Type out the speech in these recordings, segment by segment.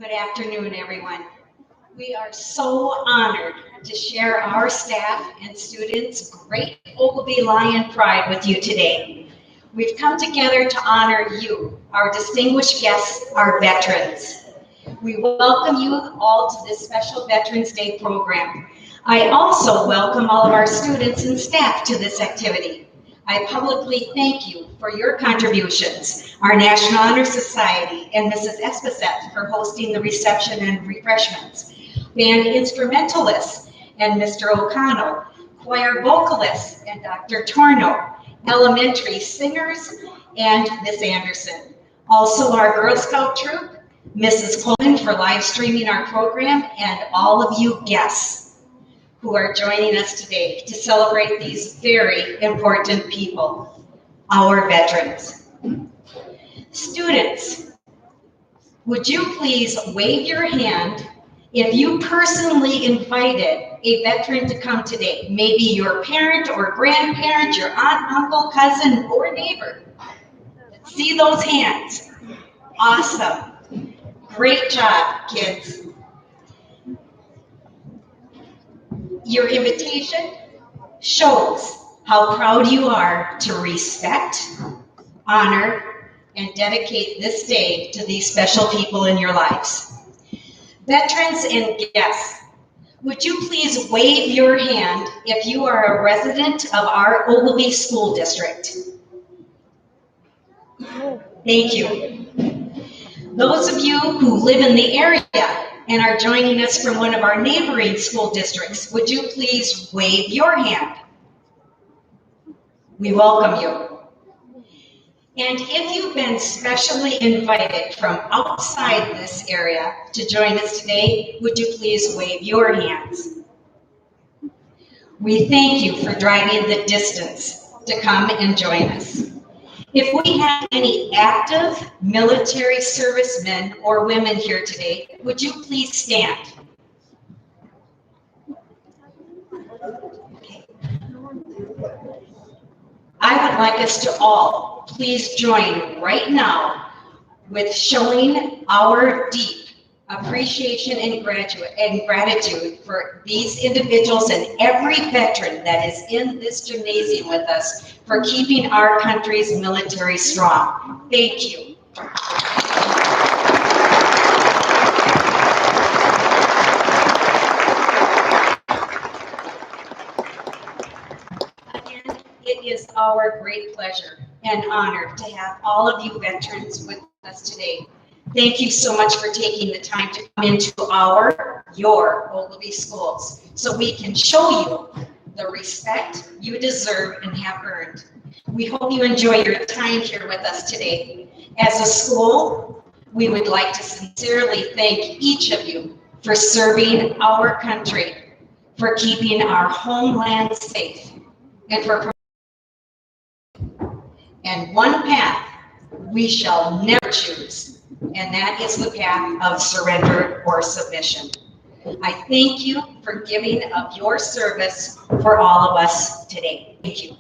Good afternoon, everyone. We are so honored to share our staff and students' great Ogilvy Lion pride with you today. We've come together to honor you, our distinguished guests, our veterans. We welcome you all to this special Veterans Day program. I also welcome all of our students and staff to this activity. I publicly thank you for your contributions, our National Honor Society and Mrs. Espeseth for hosting the reception and refreshments, band instrumentalists and Mr. O'Connell, choir vocalists and Dr. Torno, elementary singers and Miss Anderson. Also our Girl Scout troop, Mrs. Coleman for live streaming our program, and all of you guests who are joining us today to celebrate these very important people, our veterans. Students, would you please wave your hand if you personally invited a veteran to come today? Maybe your parent or grandparent, your aunt, uncle, cousin, or neighbor. Let's see those hands. Awesome. Great job, kids. Your invitation shows how proud you are to respect, honor, and dedicate this day to these special people in your lives. Veterans and guests, would you please wave your hand if you are a resident of our Ogilvy School District? Thank you. Those of you who live in the area and are joining us from one of our neighboring school districts, would you please wave your hand? We welcome you. And if you've been specially invited from outside this area to join us today, would you please wave your hands? We thank you for driving the distance to come and join us. If we have any active military servicemen or women here today, would you please stand? Okay. I would like us to all please join right now with showing our deep appreciation and gratitude for these individuals and every veteran that is in this gymnasium with us for keeping our country's military strong. Thank you. Again, it is our great pleasure and honor to have all of you veterans with us today. Thank you so much for taking the time to come into our your Ogilvy schools so we can show you the respect you deserve and have earned. We hope you enjoy your time here with us today. As a school, we would like to sincerely thank each of you for serving our country, for keeping our homeland safe, and for and one path we shall never choose, and that is the path of surrender or submission. I thank you for giving of your service for all of us today. Thank you.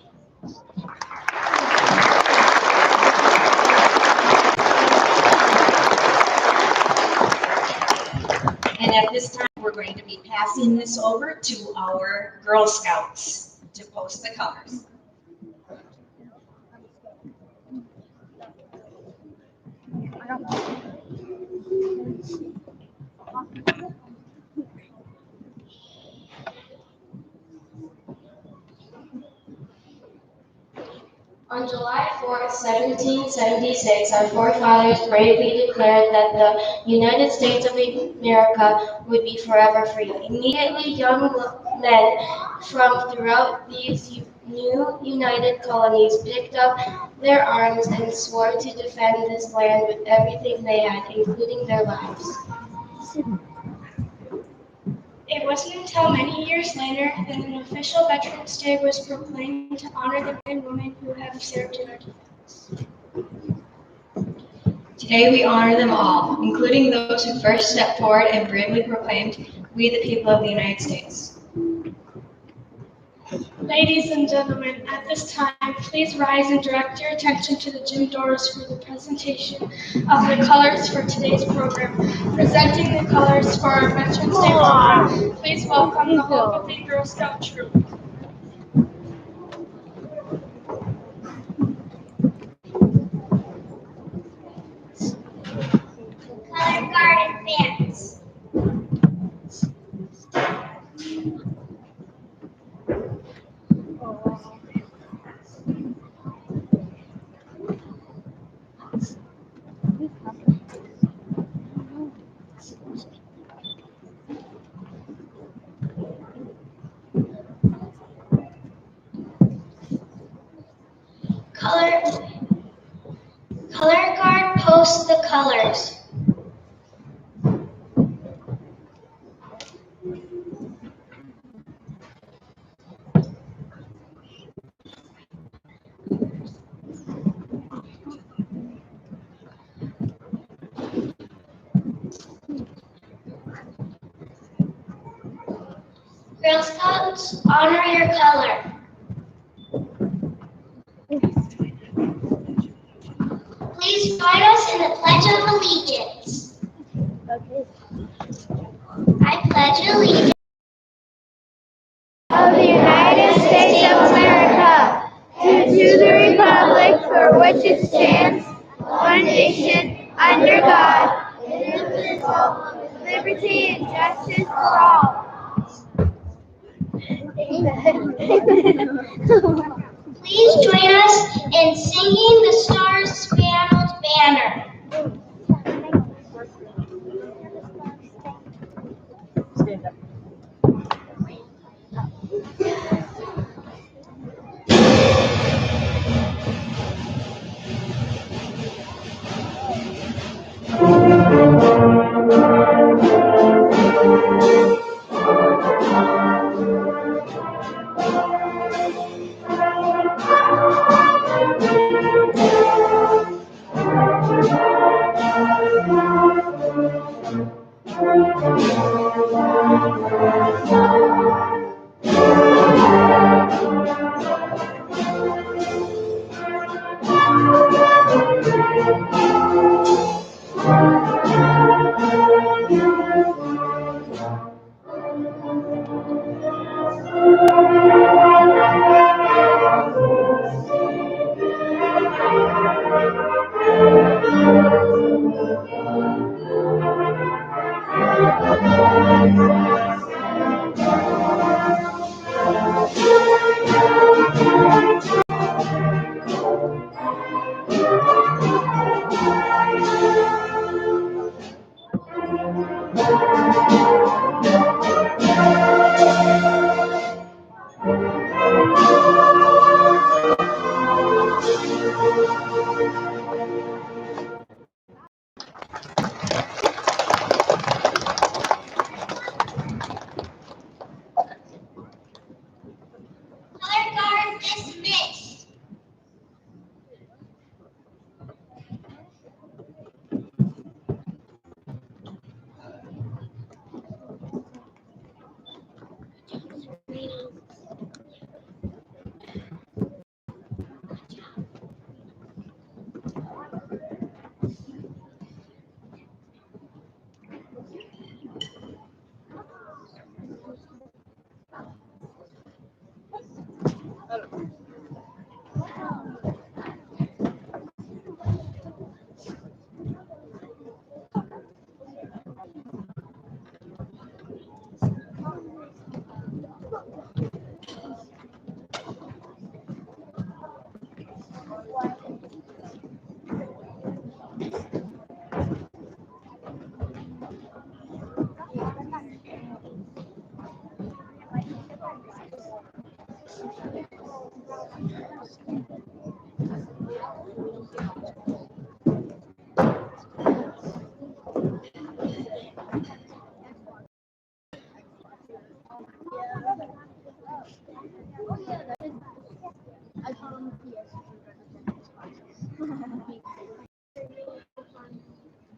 And at this time, we're going to be passing this over to our Girl Scouts to post the colors. On July 4th, 1776, our forefathers bravely declared that the United States of America would be forever free. Immediately, young men from throughout these new united colonies picked up their arms and swore to defend this land with everything they had, including their lives. It wasn't until many years later that an official Veterans Day was proclaimed to honor the men and women who have served in our defense. Today we honor them all, including those who first stepped forward and bravely proclaimed, "We the people of the United States." Ladies and gentlemen, at this time, please rise and direct your attention to the gym doors for the presentation of the colors for today's program. Presenting the colors for our Veterans Day program, please welcome the Ogilvy Girl Scout Troop. Color Guard advance. Color Guard post the colors. Girl Scouts, honor your color. Please join us in the Pledge of Allegiance. I pledge allegiance of the United States of America, and to the republic for which it stands, one nation, under God, indivisible, with liberty and justice for all. Please join us in singing the Star-Spangled Banner. Stand up.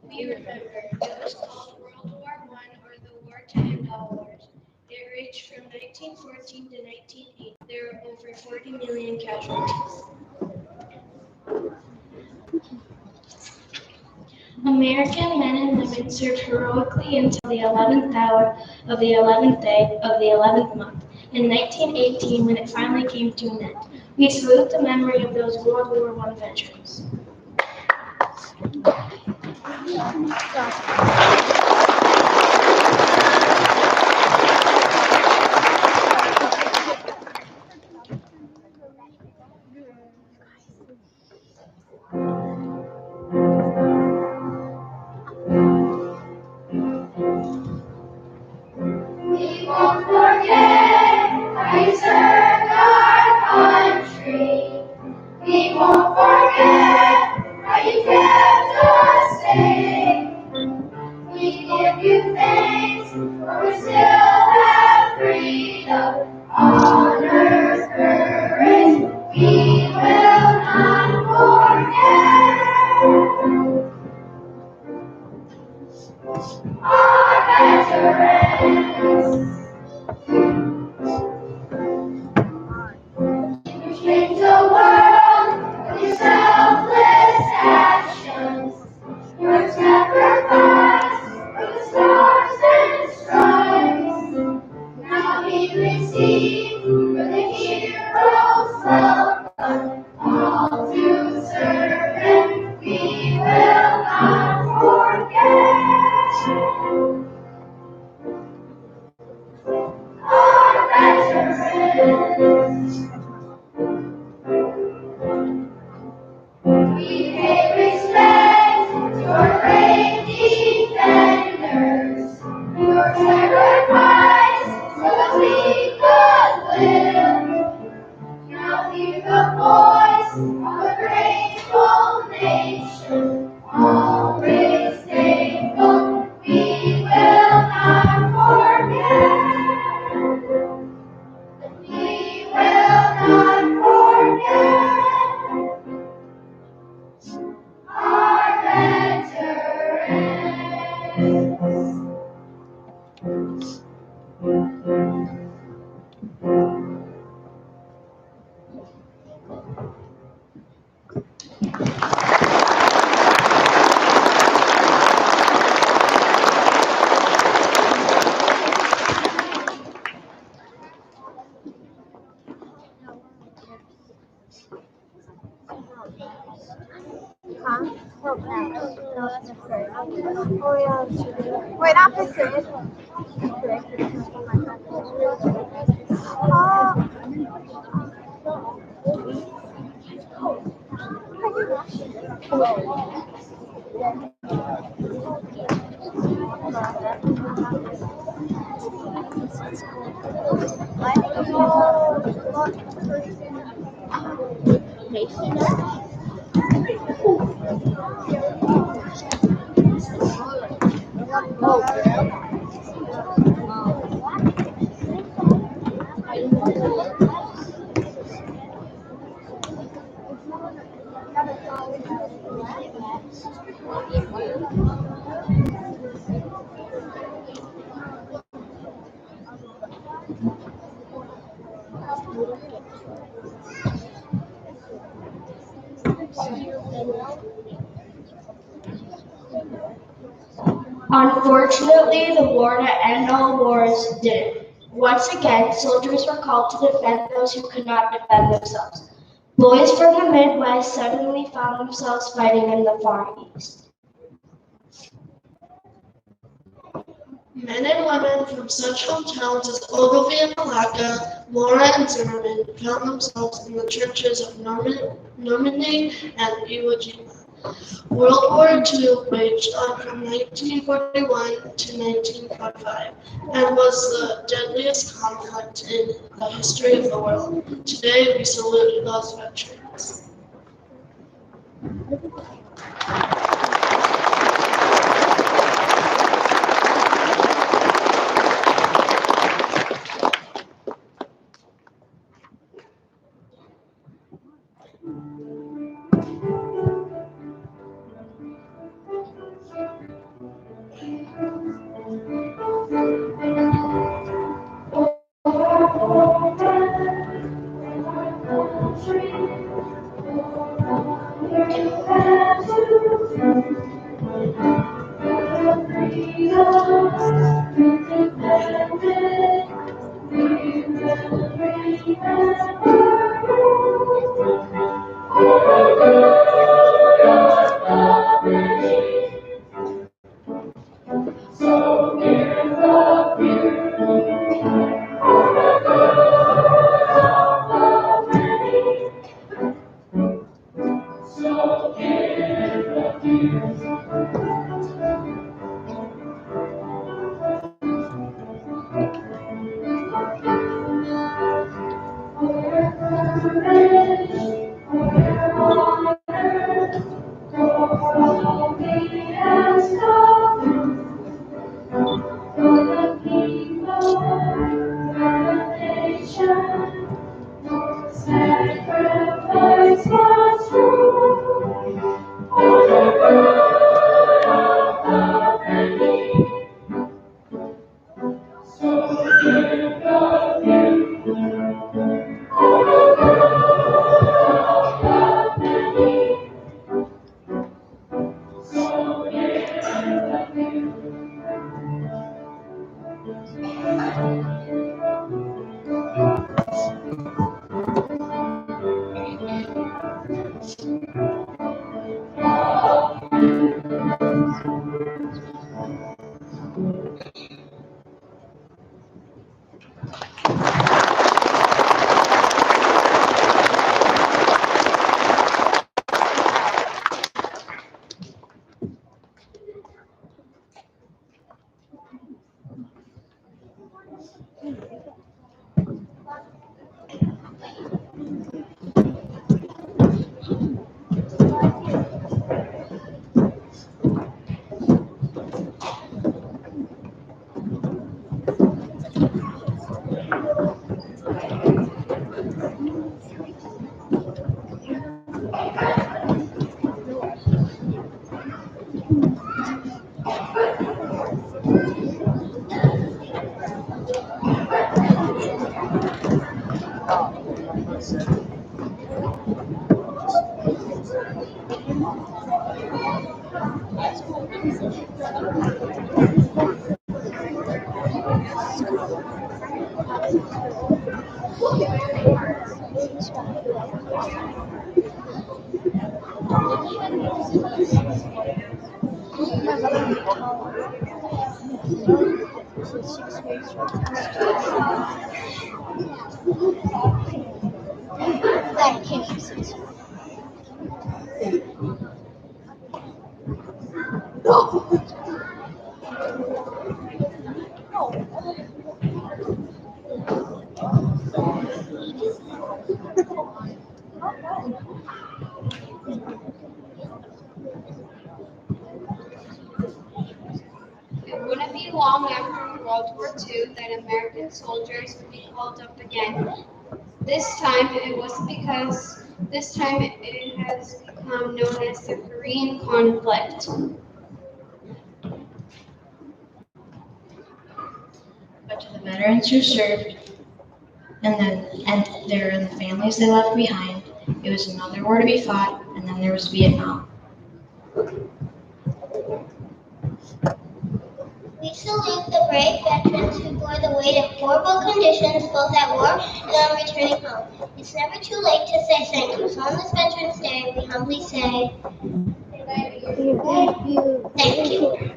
We remember it was called World War I or the War to End All Wars. It raged from 1914 to 1980. There were over 40 million casualties. American men and women served heroically until the 11th hour of the 11th day of the 11th month. In 1918, when it finally came to an end, we salute the memory of those World War I veterans. We won't forget how you served our country. We won't forget how you kept us safe. We give you thanks, for we still have freedom, honor, courage. We will not forget our veterans. You changed the world with your selfless actions. Your sacrifice for the stars and stripes. Now we receive for the heroes welcome. All to serve and we will not forget our veterans. We pay respect to our brave defenders. Your sacrifice so that we could live. Now hear the voice of a grateful nation. Always thankful, we will not forget. We will not forget our veterans. Wait, not pictures. Unfortunately, the war to end all wars didn't. Once again, soldiers were called to defend those who could not defend themselves. Boys from the Midwest suddenly found themselves fighting in the Far East. Men and women from such hometowns as Ogilvy and Malacca, Mora and Zimmerman found themselves in the churches of Normandy and Iwo Jima. World War II raged on from 1941 to 1945 and was the deadliest conflict in the history of the world. Today we salute those veterans. It wouldn't be long after World War II that American soldiers would be called up again. This time it has become known as the Korean conflict. But to the veterans who served and their families they left behind, it was another war to be fought, and then there was Vietnam. We salute the brave veterans who bore the weight of horrible conditions both at war and on returning home. It's never too late to say thank you. So on this Veterans Day, we humbly say, thank you. Thank you.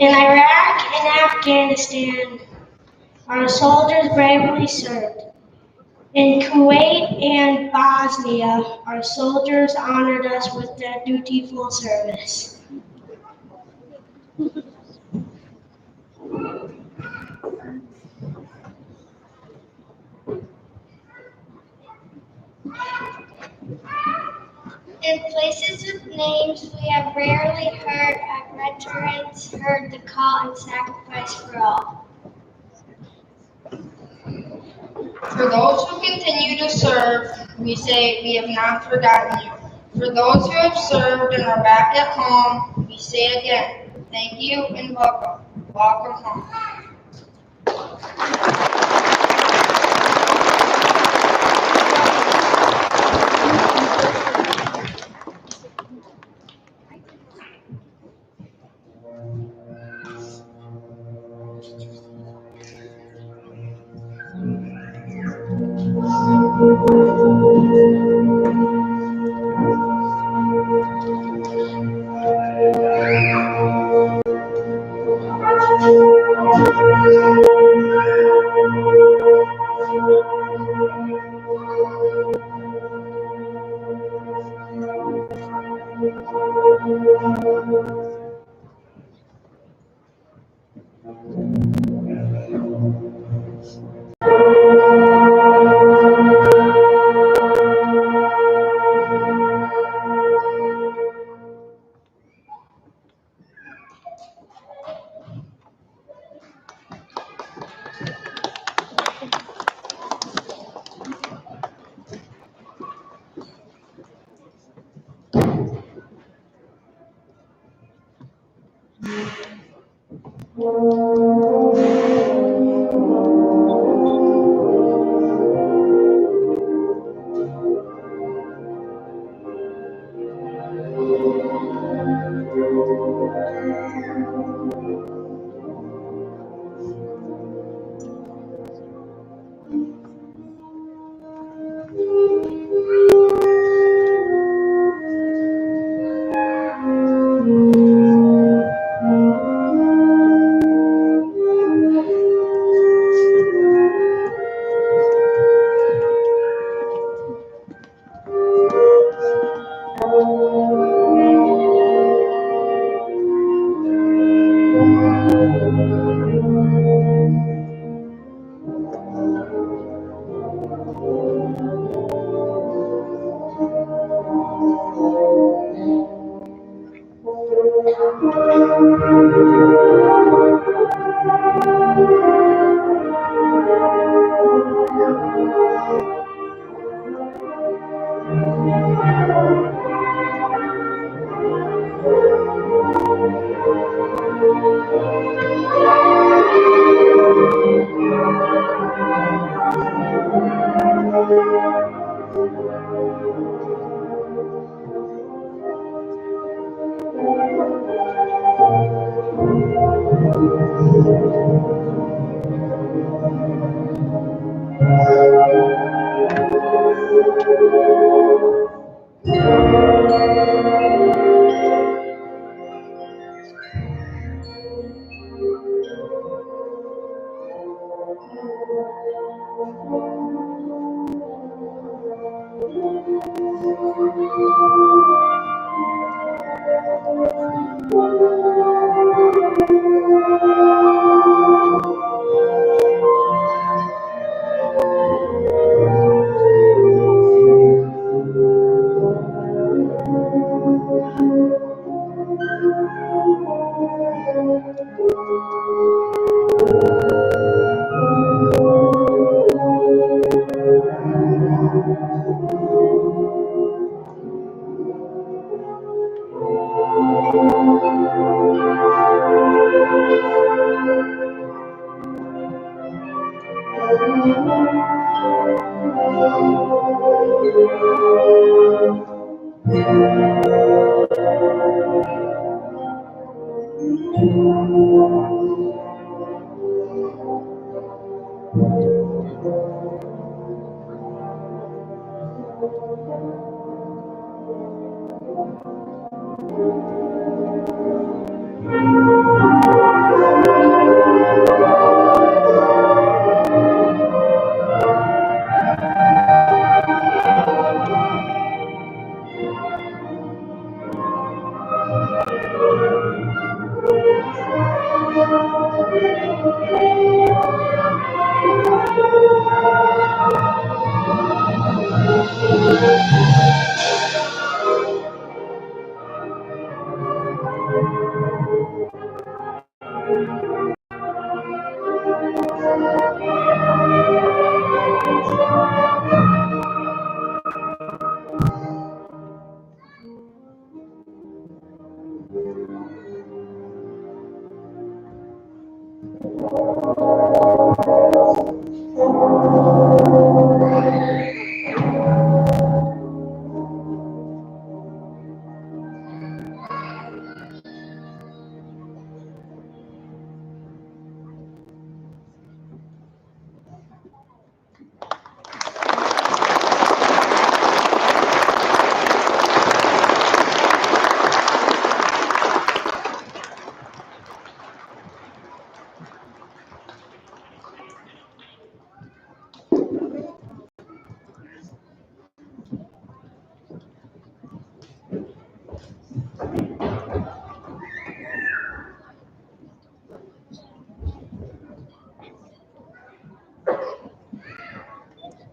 In Iraq and Afghanistan, our soldiers bravely served. In Kuwait and Bosnia, our soldiers honored us with their dutiful service. In places with names we have rarely heard, our veterans heard the call and sacrifice for all. For those who continue to serve, we say we have not forgotten you. For those who have served and are back at home, we say again, thank you and welcome. Welcome home.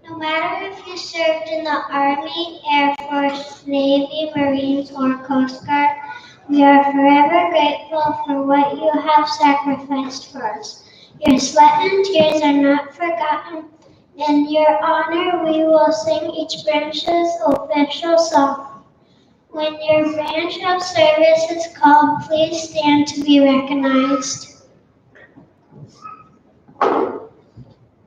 No matter if you served in the Army, Air Force, Navy, Marines, or Coast Guard, we are forever grateful for what you have sacrificed for us. Your sweat and tears are not forgotten. In your honor, we will sing each branch's official song. When your branch of service is called, please stand to be recognized.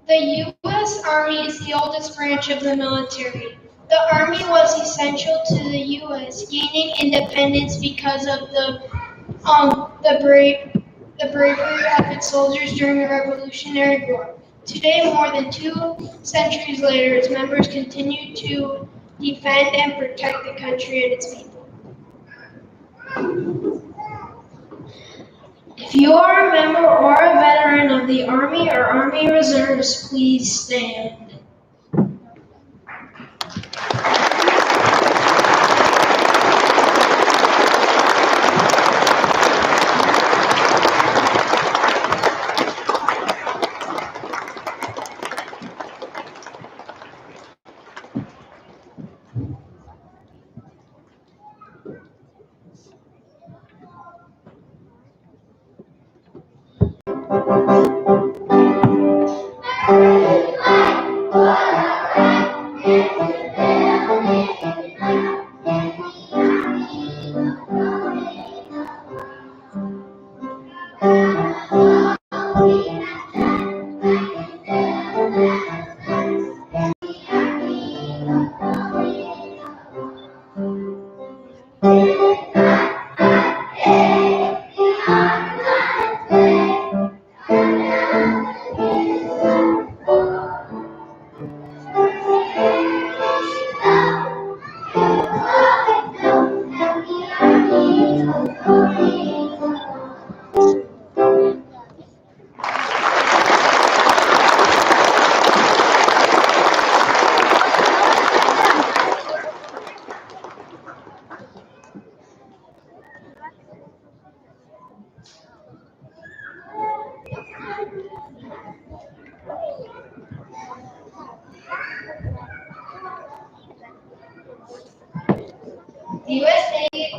The U.S. Army is the oldest branch of the military. The Army was essential to the U.S. gaining independence because of the bravery of its soldiers during the Revolutionary War. Today, more than 2 centuries later, its members continue to defend and protect the country and its people. If you are a member or a veteran of the Army or Army Reserves, please stand.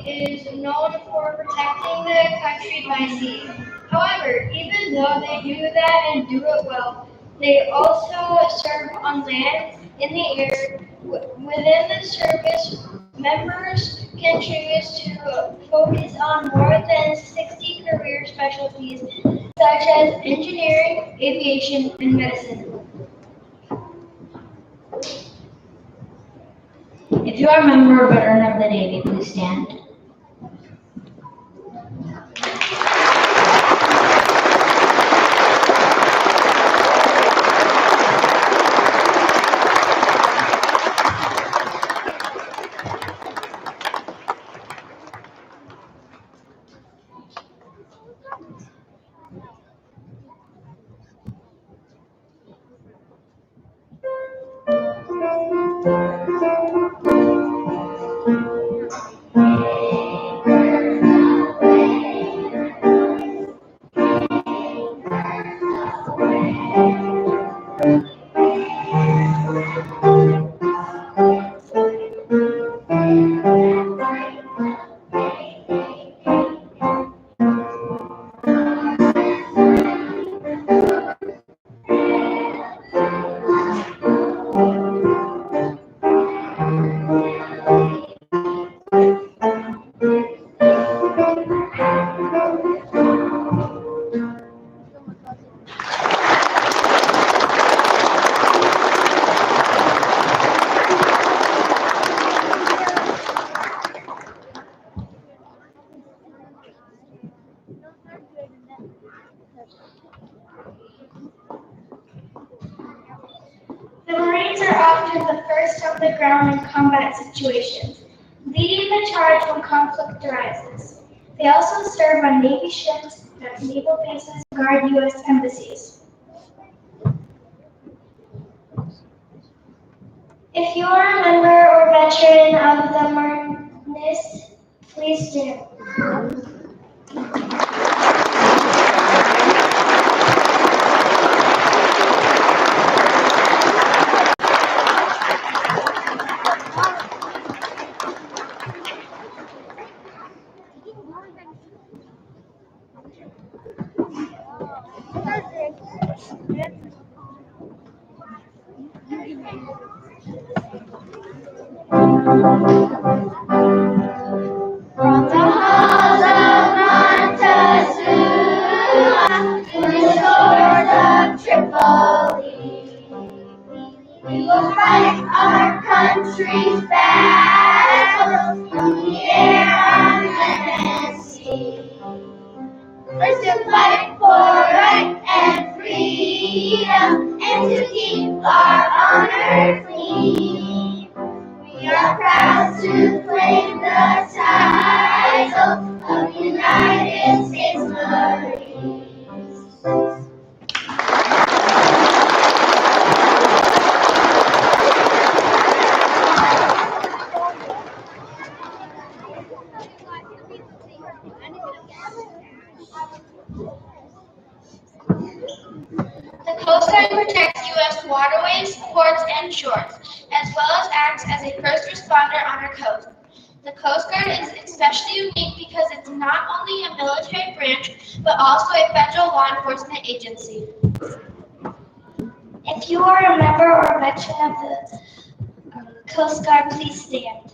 is known for protecting the country by sea. However, even though they do that and do it well, they also serve on land, in the air. Within the service, members can choose to focus on more than 60 career specialties such as engineering, aviation, and medicine. If you are a member or veteran of the Navy, please stand. The Marines are often the first on the ground in combat situations, leading the charge when conflict arises. They also serve on Navy ships, at naval bases, and guard U.S. embassies. If you are a member or veteran of the Marines, please stand. From the halls of Montezuma to the shores of Tripoli, we will fight our country's battles from the air, on land, and sea. First to fight for right and freedom, and to keep our honor clean. We are proud to claim the title of United States Marines. The Coast Guard protects U.S. waterways, ports, and shores, as well as acts as a first responder on our coast. The Coast Guard is especially unique because it's not only a military branch, but also a federal law enforcement agency. If you are a member or veteran of the Coast Guard, please stand.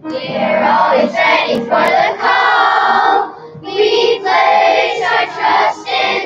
We're always ready for the call. We place our trust in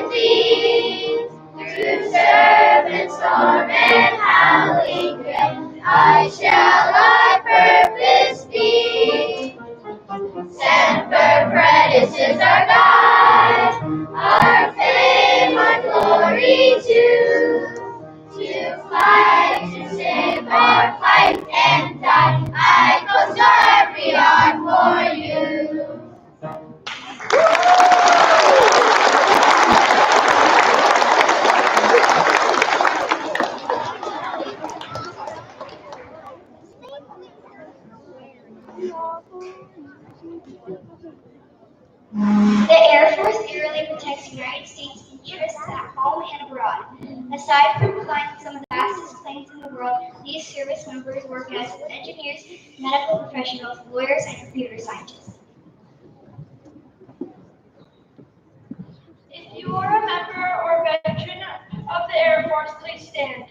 The Air Force aerially protects United States interests at home and abroad. Aside from flying some of the fastest planes in the world, these service members work as engineers, medical professionals, lawyers, and computer scientists. If you are a member or veteran of the Air Force, please stand.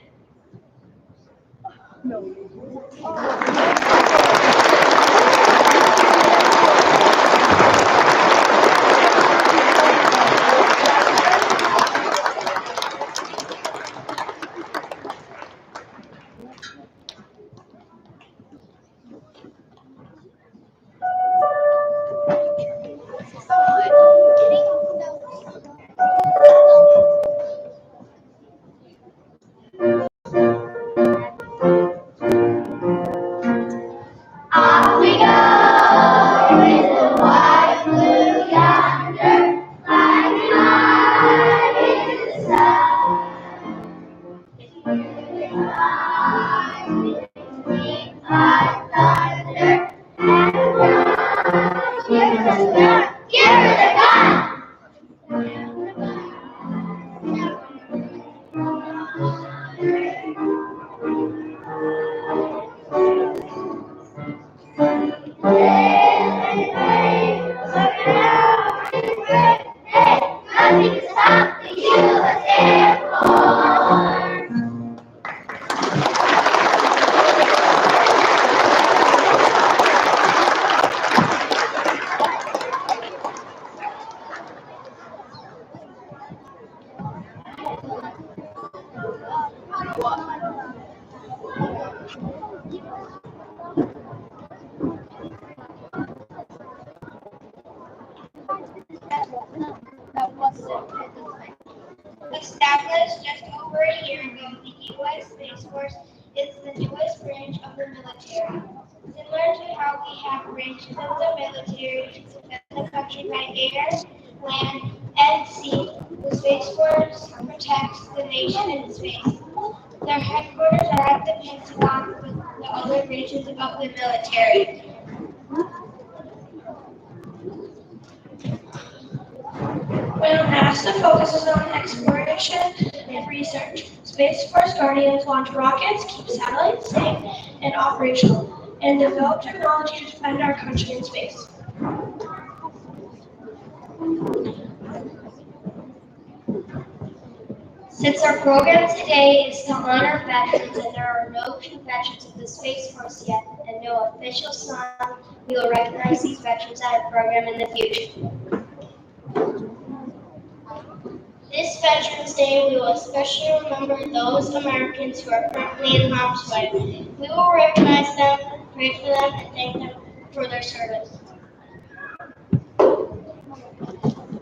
Off we go with the white blue yonder, flying high in the sky. Wings like thunder, and the ground, give her the gun. Nothing to stop the U.S. Air Force. Established just over a year ago, the U.S. Space Force is the newest branch of the military. Similar to how we have branches of the military to defend the country by air, land, and sea, the Space Force protects the nation in space. Their headquarters are at the Pentagon with the other branches of the military. While NASA focuses on exploration and research, Space Force Guardians launch rockets, keep satellites safe and operational, and develop technology to defend our country in space. Since our program today is to honor veterans and there are no true veterans of the Space Force yet and no official song, we will recognize these veterans at our program in the future. This Veterans Day, we will especially remember those Americans who are currently in harm's way. We will recognize them, pray for them, and thank them for their service.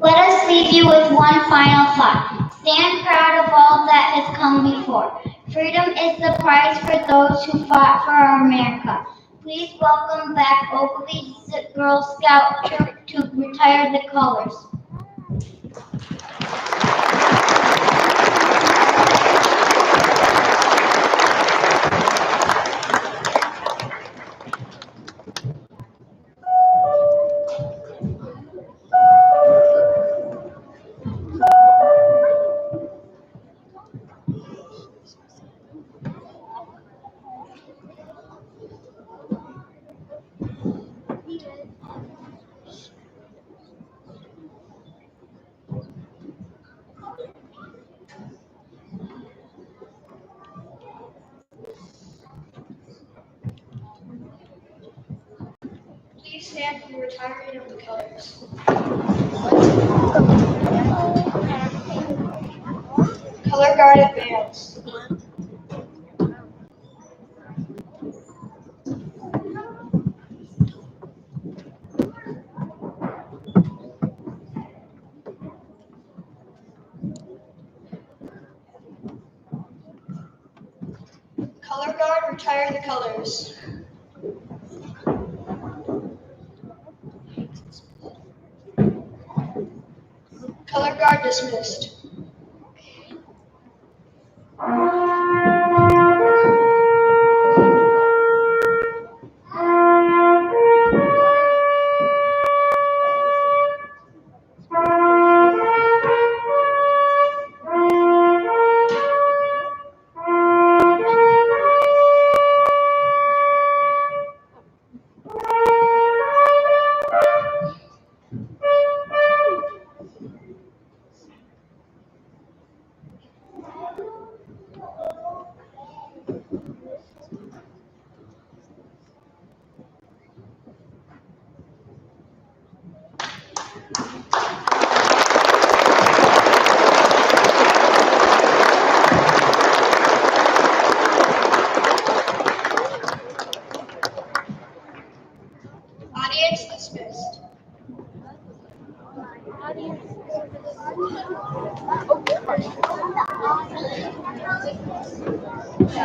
Let us leave you with one final thought. Stand proud of all that has come before. Freedom is the prize for those who fought for our America. Please welcome back Ogilvie Girl Scout Troop to retire the colors. Please stand for the retiring of the colors. Color Guard advance. Color Guard retire the colors. Color Guard dismissed.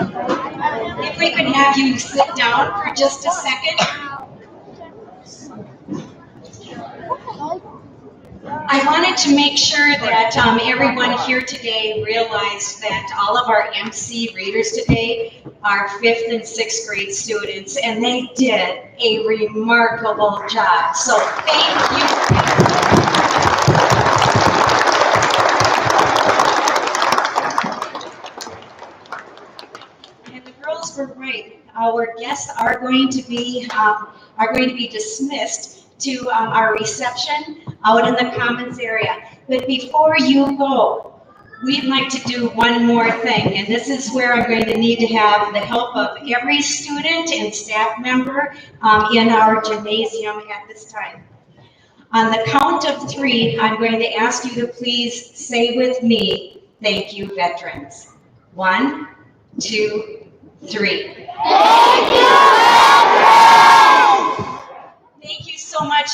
If we could have you sit down for just a second. I wanted to make sure that everyone here today realized that all of our MC readers today are 5th and 6th grade students, and they did a remarkable job. So thank you. And the girls were right. Our guests are going to be dismissed to our reception out in the commons area. But before you go, we'd like to do one more thing, and this is where I'm going to need to have the help of every student and staff member in our gymnasium at this time. On the count of 3, I'm going to ask you to please say with me, "Thank you, veterans." 1, 2, 3. Thank you, Thank you so much.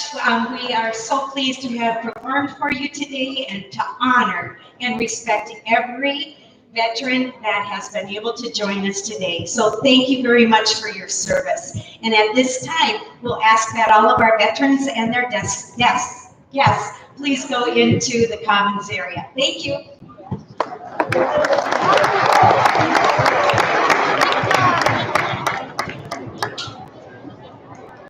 We are so pleased to have performed for you today and to honor and respect every veteran that has been able to join us today. So thank you very much for your service. And at this time, we'll ask that all of our veterans and their guests, please go into the commons area. Thank you.